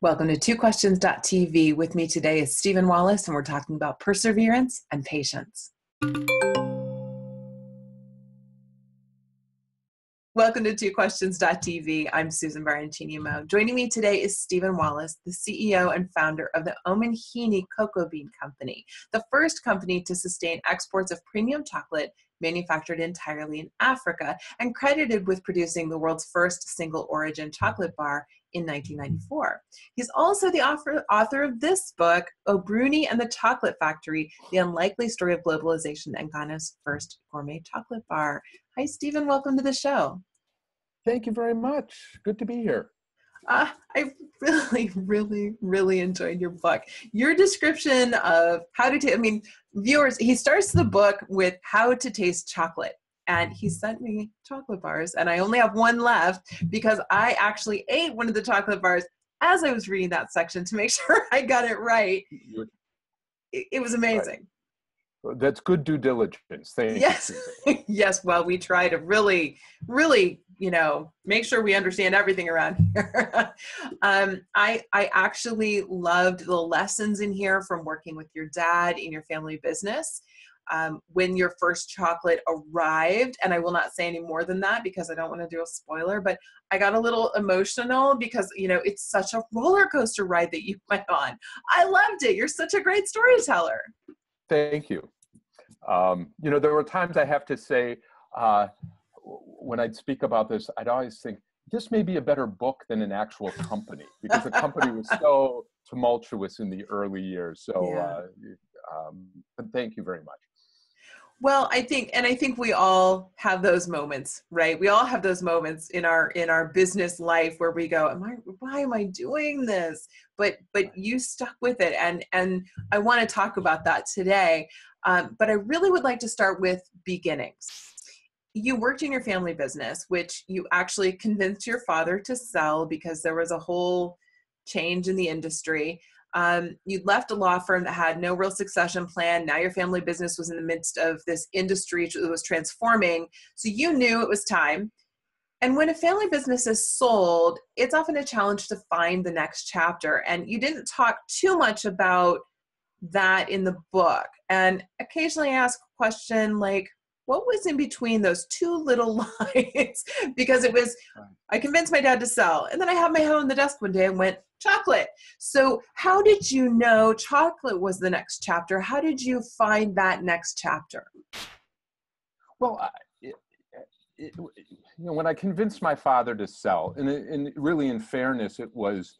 Welcome to twoquestions.tv. With me today is Steven Wallace, and we're talking about perseverance and patience. Welcome to twoquestions.tv. I'm Susan Baroncini-Moe. Joining me today is Steven Wallace, the CEO and founder of the Omanhene Cocoa Bean Company, the first company to sustain exports of premium chocolate manufactured entirely in Africa and credited with producing the world's first single-origin chocolate bar in 1994. He's also the author of this book, Obroni and the Chocolate Factory, The Unlikely Story of Globalization and Ghana's First Gourmet Chocolate Bar. Hi, Steven. Welcome to the show. Thank you very much. Good to be here. I really enjoyed your book. Your description of how to taste, viewers, he starts the book with how to taste chocolate. And he sent me chocolate bars, and I only have one left because I actually ate one of the chocolate bars as I was reading that section to make sure I got it right. It was amazing. Right. That's good due diligence. Thank you. Yes. Well, we try to really, make sure we understand everything around here. I actually loved the lessons in here from working with your dad in your family business. When your first chocolate arrived, and I will not say any more than that because I don't want to do a spoiler, but I got a little emotional because, it's such a roller coaster ride that you went on. I loved it. You're such a great storyteller. Thank you. There were times I have to say, when I'd speak about this, I'd always think, this may be a better book than an actual company because the company was so tumultuous in the early years. So, but thank you very much. Well, I think we all have those moments, right? We all have those moments in our business life where we go, why am I doing this? But you stuck with it, and I want to talk about that today. But I really would like to start with beginnings. You worked in your family business, which you actually convinced your father to sell because there was a whole change in the industry. You'd left a law firm that had no real succession plan. Now your family business was in the midst of this industry that was transforming. So you knew it was time. And when a family business is sold, it's often a challenge to find the next chapter. And you didn't talk too much about that in the book. And occasionally I ask a question like, what was in between those two little lines? Because it was, I convinced my dad to sell. And then I had my head on the desk one day and went, chocolate. So how did you know chocolate was the next chapter? How did you find that next chapter? Well, when I convinced my father to sell, and really in fairness, it was,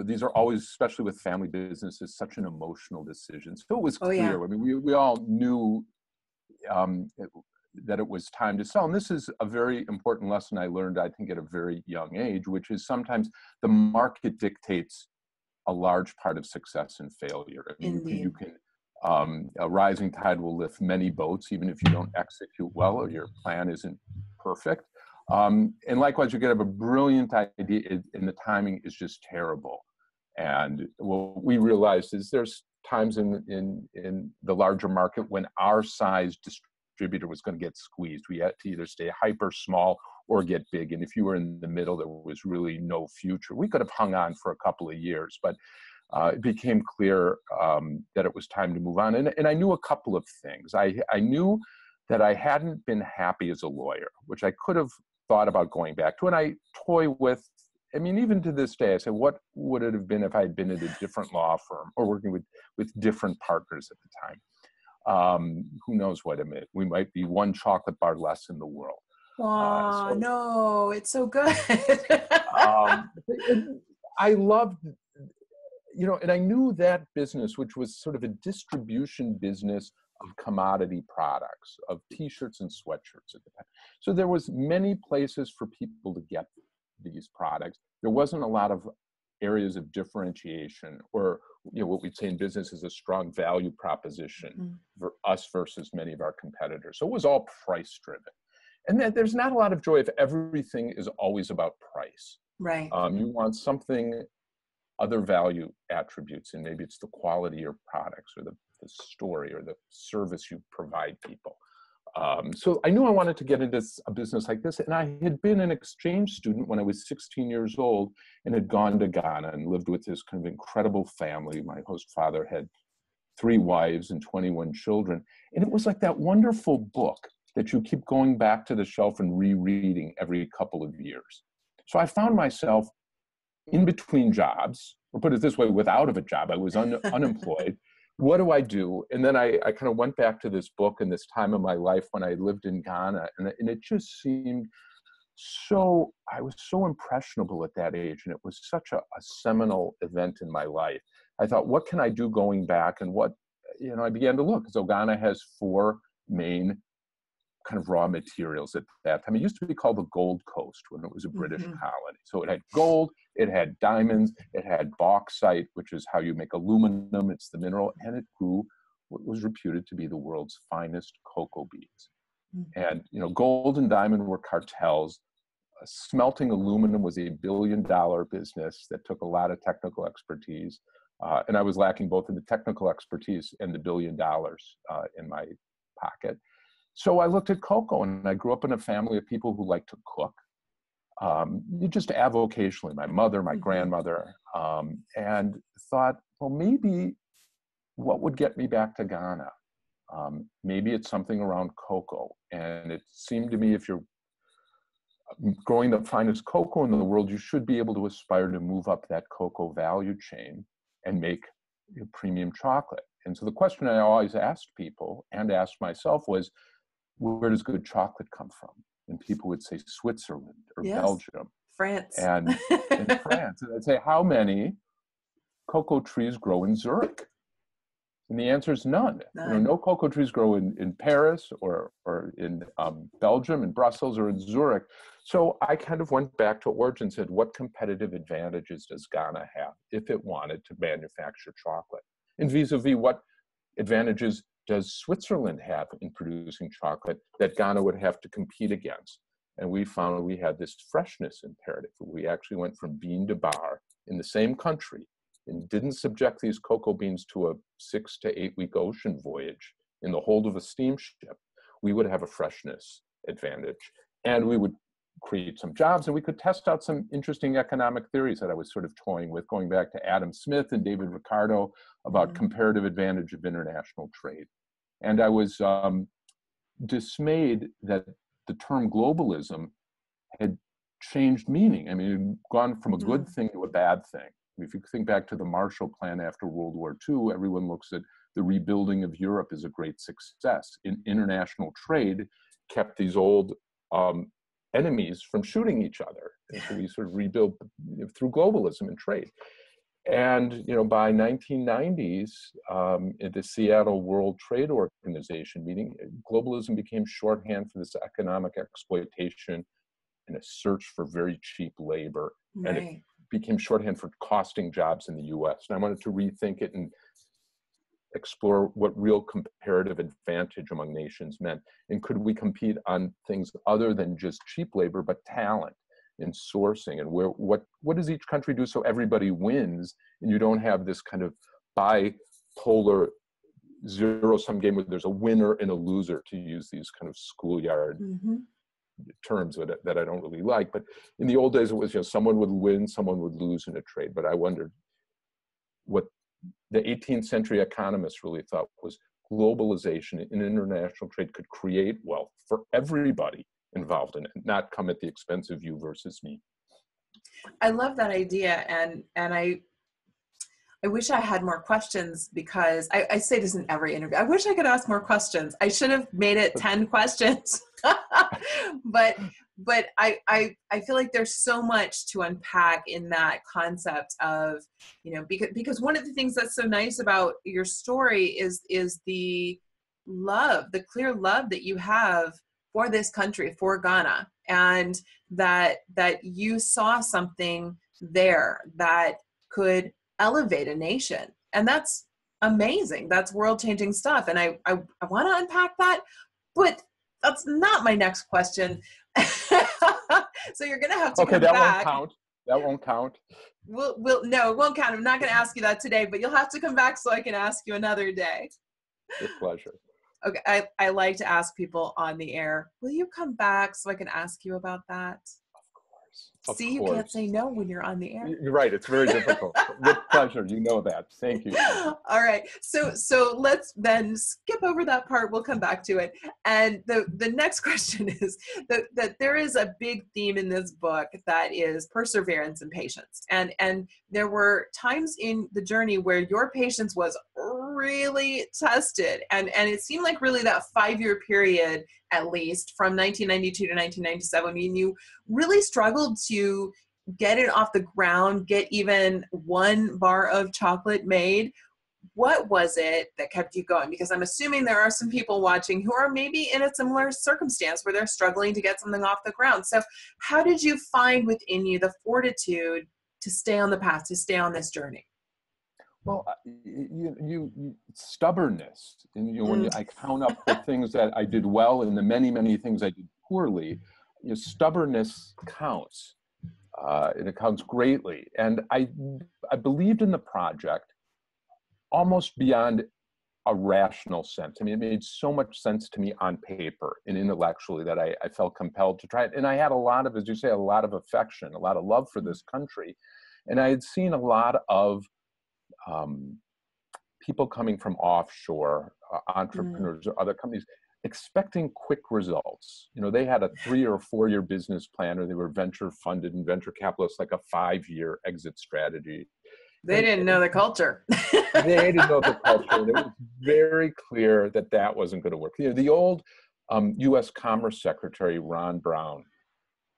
these are always, especially with family businesses, such an emotional decision. So it was clear. Yeah. We all knew that it was time to sell. And this is a very important lesson I learned, I think, at a very young age, which is sometimes the market dictates a large part of success and failure. You can a rising tide will lift many boats, even if you don't execute well or your plan isn't perfect. And likewise, you could have a brilliant idea and the timing is just terrible. And what we realized is there's times in the larger market when our size distributor was going to get squeezed. We had to either stay hyper small or get big. And if you were in the middle, there was really no future. We could have hung on for a couple of years, but it became clear that it was time to move on. And I knew a couple of things. I knew that I hadn't been happy as a lawyer, which I could have thought about going back to. And I toy with, even to this day, I say, what would it have been if I had been at a different law firm or working with different partners at the time? Who knows what it meant? We might be one chocolate bar less in the world. No, it's so good. I loved, and I knew that business, which was sort of a distribution business of commodity products, of T-shirts and sweatshirts at the time. So there was many places for people to get these products. There wasn't a lot of areas of differentiation or what we'd say in business is a strong value proposition for us versus many of our competitors. So it was all price driven. And then there's not a lot of joy if everything is always about price. Right. You want something, other value attributes, and maybe it's the quality of your products or the story or the service you provide people. So I knew I wanted to get into a business like this. And I had been an exchange student when I was 16 years old and had gone to Ghana and lived with this kind of incredible family. My host father had 3 wives and 21 children. And it was like that wonderful book that you keep going back to the shelf and rereading every couple of years. So I found myself in between jobs, or put it this way, without a job. I was unemployed. What do I do? And then I kind of went back to this book and this time of my life when I lived in Ghana, and it just seemed so, I was so impressionable at that age, and it was such a seminal event in my life. I thought, what can I do going back? And what, I began to look. So Ghana has 4 main kind of raw materials at that time. It used to be called the Gold Coast when it was a British colony. So it had gold, it had diamonds, it had bauxite, which is how you make aluminum. It's the mineral, and it grew what was reputed to be the world's finest cocoa beans. And, gold and diamond were cartels. Smelting aluminum was a $1 billion business that took a lot of technical expertise. And I was lacking both in the technical expertise and the $1 billion in my pocket. So I looked at cocoa, and I grew up in a family of people who like to cook. Just avocationally, my mother, my grandmother, and thought, well, maybe what would get me back to Ghana? Maybe it's something around cocoa. And it seemed to me if you're growing the finest cocoa in the world, you should be able to aspire to move up that cocoa value chain and make premium chocolate. And so the question I always asked people and asked myself was, where does good chocolate come from? And people would say Switzerland or Belgium. France. And in France. And I'd say, how many cocoa trees grow in Zurich? And the answer is none. No cocoa trees grow in Paris or in Belgium, in Brussels, or in Zurich. So I kind of went back to origin and said, what competitive advantages does Ghana have if it wanted to manufacture chocolate? And vis-a-vis, what advantages does Switzerland have in producing chocolate that Ghana would have to compete against? And we found we had this freshness imperative. We actually went from bean to bar in the same country and didn't subject these cocoa beans to a 6 to 8 week ocean voyage in the hold of a steamship. We would have a freshness advantage, and we would create some jobs, and we could test out some interesting economic theories that I was sort of toying with, going back to Adam Smith and David Ricardo about comparative advantage of international trade. And I was dismayed that the term globalism had changed meaning. I mean, it had gone from a good thing to a bad thing. If you think back to the Marshall Plan after World War II, everyone looks at the rebuilding of Europe as a great success. International trade kept these old enemies from shooting each other. And so we sort of rebuilt through globalism and trade. And by 1990s, at the Seattle World Trade Organization meeting, globalism became shorthand for this economic exploitation and a search for very cheap labor. Right. And it became shorthand for costing jobs in the US. And I wanted to rethink it and explore what real comparative advantage among nations meant. And could we compete on things other than just cheap labor, but talent and sourcing, and what does each country do so everybody wins, and you don't have this kind of bipolar zero-sum game where there's a winner and a loser, to use these kind of schoolyard terms that I don't really like. But in the old days, it was someone would win, someone would lose in a trade. But I wondered what the 18th century economists really thought was globalization in international trade could create wealth for everybody involved in it, not come at the expense of you versus me. I love that idea, and I wish I had more questions, because I say this in every interview. I wish I could ask more questions. I should have made it 10 questions, but I feel like there's so much to unpack in that concept of, because one of the things that's so nice about your story is the love, the clear love that you have for this country, for Ghana, and that you saw something there that could elevate a nation. And that's amazing. That's world-changing stuff. And I want to unpack that, but that's not my next question. So you're going to have to come back. That won't count. No, it won't count. I'm not going to ask you that today, but you'll have to come back so I can ask you another day. With pleasure. Okay, I like to ask people on the air, will you come back so I can ask you about that? Of See, you can't course. say no when you're on the air. You're right. It's very difficult. With pleasure. You know that. Thank you. All right. So let's then skip over that part. We'll come back to it. And the next question is that there is a big theme in this book that is perseverance and patience. And there were times in the journey where your patience was really tested. And it seemed like really that 5-year period, at least from 1992 to 1997, when you really struggled to get it off the ground, get even one bar of chocolate made. What was it that kept you going? Because I'm assuming there are some people watching who are maybe in a similar circumstance where they're struggling to get something off the ground. So how did you find within you the fortitude to stay on the path, to stay on this journey? Well, stubbornness. And when I count up the things that I did well and the many, many things I did poorly, stubbornness counts. And it counts greatly. And I believed in the project almost beyond a rational sense. I mean, it made so much sense to me on paper and intellectually that I felt compelled to try it. And I had a lot of, as you say, a lot of affection, a lot of love for this country. And I had seen a lot of people coming from offshore, entrepreneurs or other companies, expecting quick results. They had a 3 or 4 year business plan, or they were venture funded and venture capitalists, like a 5-year exit strategy. They didn't know the culture. They didn't know the culture. And it was very clear that that wasn't going to work. The old U.S. Commerce Secretary, Ron Brown,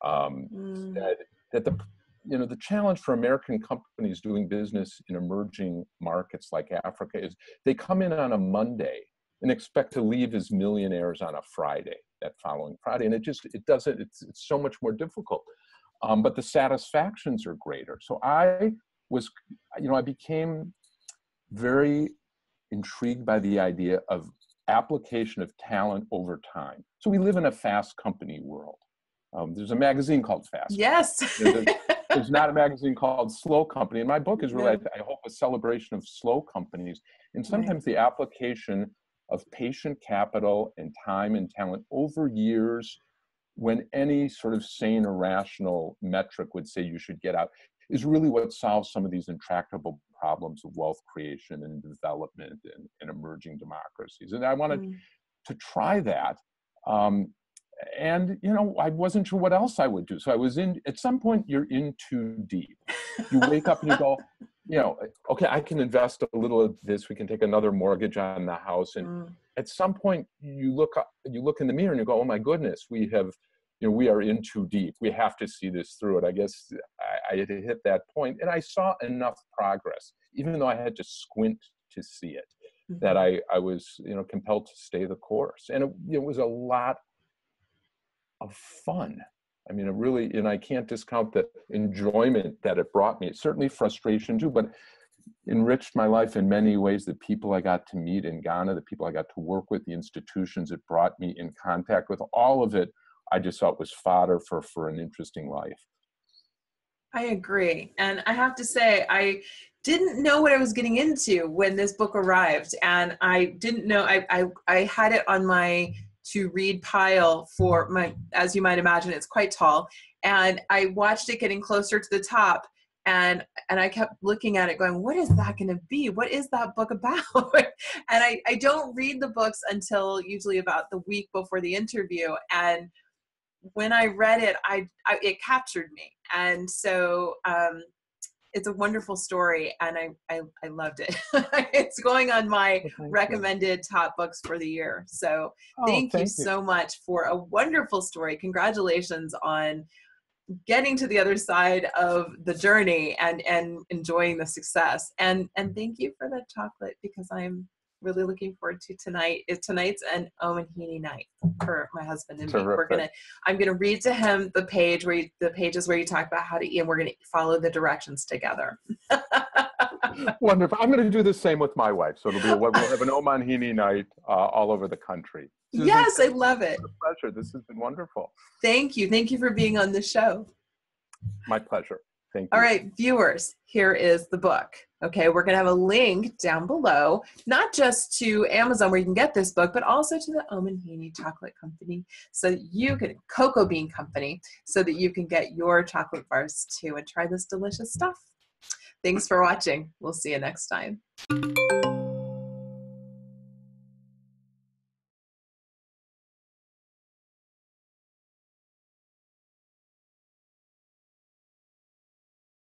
said that the challenge for American companies doing business in emerging markets like Africa is they come in on a Monday and expect to leave as millionaires on a Friday, that following Friday. And it's so much more difficult. But the satisfactions are greater. So I became very intrigued by the idea of application of talent over time. So we live in a fast company world. There's a magazine called Fast. Yes. There's not a magazine called Slow Company. And my book is really, I hope, a celebration of slow companies. And sometimes the application of patient capital and time and talent over years, when any sort of sane or rational metric would say you should get out, is really what solves some of these intractable problems of wealth creation and development and emerging democracies. And I wanted to try that. And I wasn't sure what else I would do. So I was at some point, you're in too deep. You wake up and you go, okay, I can invest a little of this. We can take another mortgage on the house. And at some point you look in the mirror and you go, oh my goodness, we are in too deep. We have to see this through. And I guess I had hit that point, and I saw enough progress, even though I had to squint to see it, that I was, compelled to stay the course. And it was a lot of fun. I mean, it really, and I can't discount the enjoyment that it brought me. Certainly frustration too, but enriched my life in many ways. The people I got to meet in Ghana, the people I got to work with, the institutions it brought me in contact with, all of it, I just thought was fodder for an interesting life. I agree. And I have to say, I didn't know what I was getting into when this book arrived. And I didn't know, I had it on my to read pile for my, as you might imagine, it's quite tall. And I watched it getting closer to the top, and I kept looking at it going, what is that going to be? What is that book about? And I don't read the books until usually about the week before the interview. And when I read it, it captured me. And so it's a wonderful story, and I loved it. It's going on my recommended top books for the year. So thank you so much for a wonderful story. Congratulations on getting to the other side of the journey and enjoying the success. And thank you for the chocolate, because I'm really looking forward to tonight's an Omanhene night for my husband and me. I'm gonna read to him the pages where you talk about how to eat, and we're gonna follow the directions together. Wonderful. I'm gonna do the same with my wife. So we'll have an Omanhene night all over the country. Susan, yes, I love it. It's a pleasure. This has been wonderful. Thank you. Thank you for being on the show. My pleasure. Thank All you. right, viewers, here is the book. Okay, we're going to have a link down below, not just to Amazon where you can get this book, but also to the Omanhene Chocolate Company, so that you can, Cocoa Bean Company, so that you can get your chocolate bars too and try this delicious stuff. Thanks for watching. We'll see you next time.